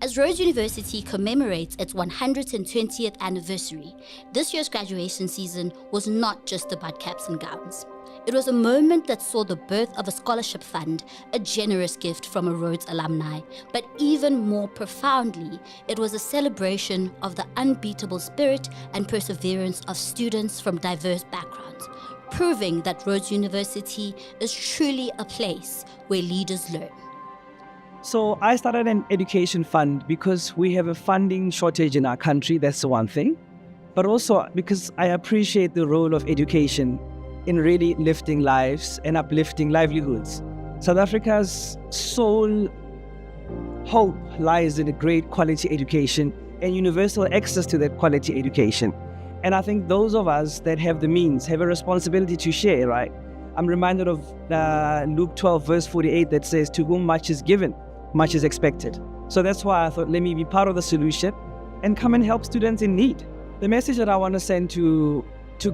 As Rhodes University commemorates its 120th anniversary, this year's graduation season was not just about caps and gowns. It was a moment that saw the birth of a scholarship fund, a generous gift from a Rhodes alumni, but even more profoundly, it was a celebration of the unbeatable spirit and perseverance of students from diverse backgrounds, proving that Rhodes University is truly a place where leaders learn. So I started an education fund because we have a funding shortage in our country, that's the one thing. But also because I appreciate the role of education in really lifting lives and uplifting livelihoods. South Africa's sole hope lies in a great quality education and universal access to that quality education. And I think those of us that have the means have a responsibility to share, right? I'm reminded of Luke 12 verse 48 that says, "To whom much is given, much is expected." So that's why I thought, let me be part of the solution and come and help students in need. The message that I want to send to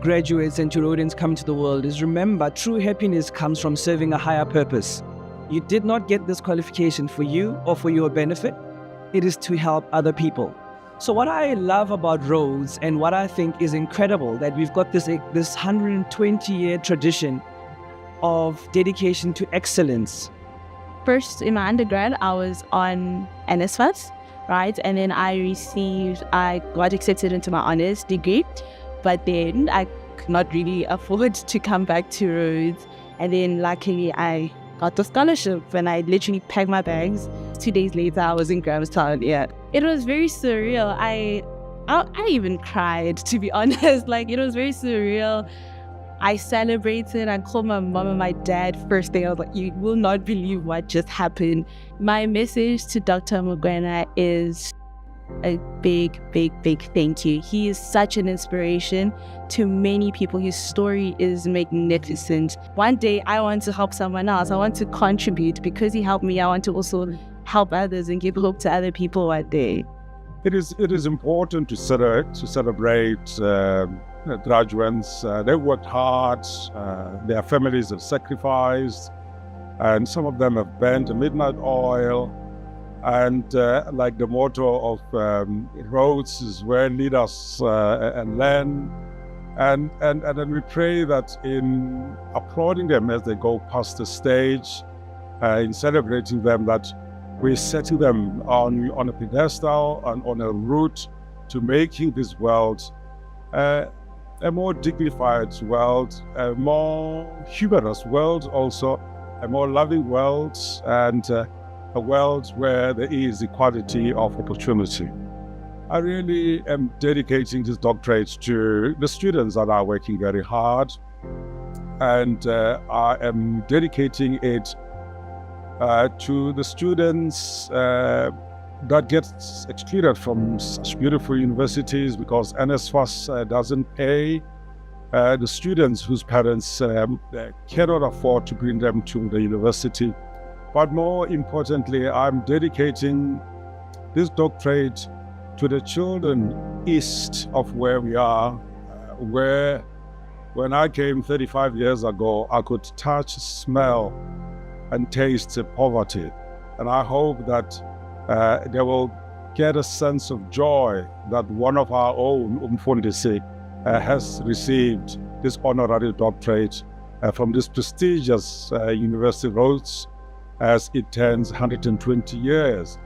graduates and to Rhodians coming to the world is, remember, true happiness comes from serving a higher purpose. You did not get this qualification for you or for your benefit. It is to help other people. So what I love about Rhodes and what I think is incredible, that we've got this 120-year tradition of dedication to excellence. First, in my undergrad, I was on NSFAS, right? And then I got accepted into my honors degree, but then I could not really afford to come back to Rhodes. And then luckily I got the scholarship and I literally packed my bags. 2 days later, I was in Grahamstown. Yeah, it was very surreal. I even cried, to be honest. Like, it was very surreal. I celebrated. I called my mom and my dad first thing. I was like, you will not believe what just happened. My message to Dr. Mogoena is a big, big, big thank you. He is such an inspiration to many people. His story is magnificent. One day I want to help someone else. I want to contribute. Because he helped me, I want to also help others and give hope to other people one day. It is important to celebrate graduates. They worked hard, their families have sacrificed, and some of them have burnt the midnight oil. And like the motto of Rhodes is where leaders and learn. And then we pray that in applauding them as they go past the stage, in celebrating them, that we settle them on a pedestal and on a route to making this world a more dignified world, a more humorous world also, a more loving world, and a world where there is equality of opportunity. I really am dedicating this doctorate to the students that are working very hard, and I am dedicating it to the students that get excluded from such beautiful universities because NSFAS doesn't pay the students whose parents cannot afford to bring them to the university. But more importantly, I'm dedicating this doctorate to the children east of where we are, where when I came 35 years ago, I could touch, smell, and taste poverty. And I hope that they will get a sense of joy that one of our own, Umfundisi, has received this honorary doctorate from this prestigious University of Rhodes as it turns 120 years.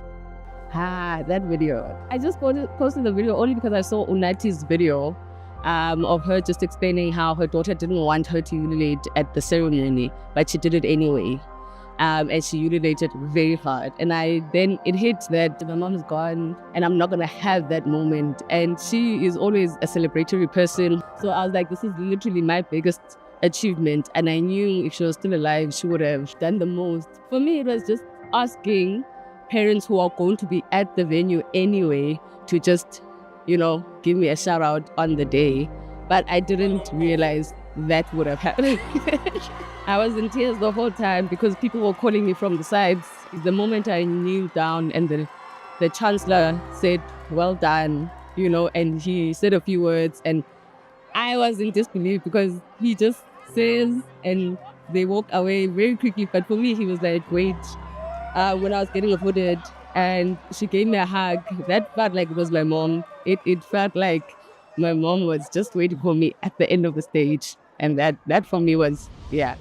That video. I just posted the video only because I saw Unati's video of her just explaining how her daughter didn't want her to urinate at the ceremony, but she did it anyway. And she urinated very hard. And then it hit that my mom is gone and I'm not going to have that moment. And she is always a celebratory person. So I was like, this is literally my biggest achievement. And I knew if she was still alive, she would have done the most. For me, it was just asking parents who are going to be at the venue anyway to just, give me a shout out on the day. But I didn't realize that would have happened. I was in tears the whole time because people were calling me from the sides. The moment I kneeled down and the chancellor said, well done, and he said a few words, and I was in disbelief because he just says and they walk away very quickly. But for me, he was like, wait, when I was getting applauded and she gave me a hug. That felt like it was my mom. It felt like my mom was just waiting for me at the end of the stage. And that for me was, yeah,